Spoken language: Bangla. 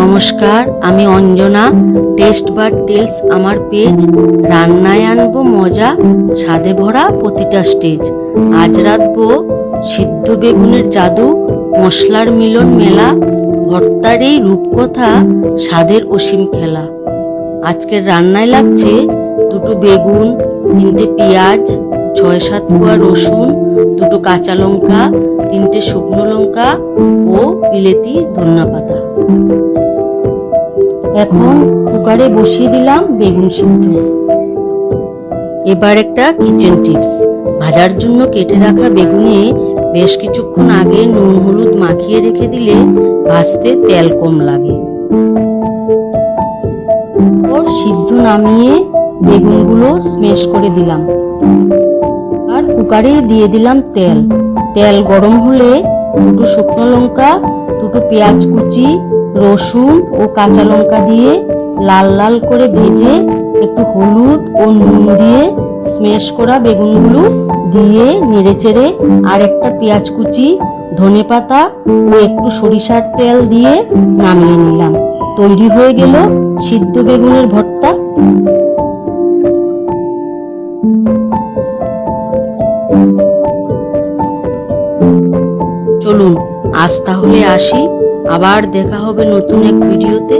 নমস্কার, আমি অঞ্জনা। টেস্ট বাট টেলস আমার পেজ। রান্নায় আনবো মজা, স্বাদে ভরা প্রতিটা স্টেজ। আজ রাঁধবো সিদ্ধ বেগুনের জাদু, মশলার মিলন মেলা, ভর্তার এই রূপকথা, স্বাদের অসীম খেলা। আজকের রান্নায় লাগছে দুটো বেগুন, 3টে পেঁয়াজ, 6-7 কোয়া রসুন, 2টো কাঁচা লঙ্কা, 3টে শুকনো লঙ্কা ও বিলেতি ধনিয়া পাতা। এখন কুকারে বসিয়ে দিলাম বেগুন সিদ্ধ। এবার একটা কিচেন টিপস। ভাজার জন্য কেটে রাখা বেগুনে বেশ কিছুক্ষণ আগে নুন হলুদ মাখিয়ে রেখে দিলে ভাজতে তেল কম লাগে। ওর সিদ্ধ নামিয়ে বেগুনগুলো স্ম্যাশ করে দিলাম। আর কুকারে দিয়ে দিলাম তেল। তেল গরম হলে 2টো শুকনো লঙ্কা, 2টো পেঁয়াজ কুচি, রসুন ও কাঁচা লঙ্কা দিয়ে লাল লাল করে ভেজে একটু হলুদ ও নুন দিয়ে স্ম্যাশ করা বেগুনগুলো দিয়ে নেড়েচেড়ে আর একটা পেঁয়াজ কুচি, ধনেপাতা ও একটু সরিষার তেল দিয়ে নামিয়ে নিলাম। তৈরি হয়ে গেল সিদ্ধ বেগুনের ভর্তা। চলুন আজ তাহলে আসি, আবার দেখা হবে নতুন এক ভিডিওতে।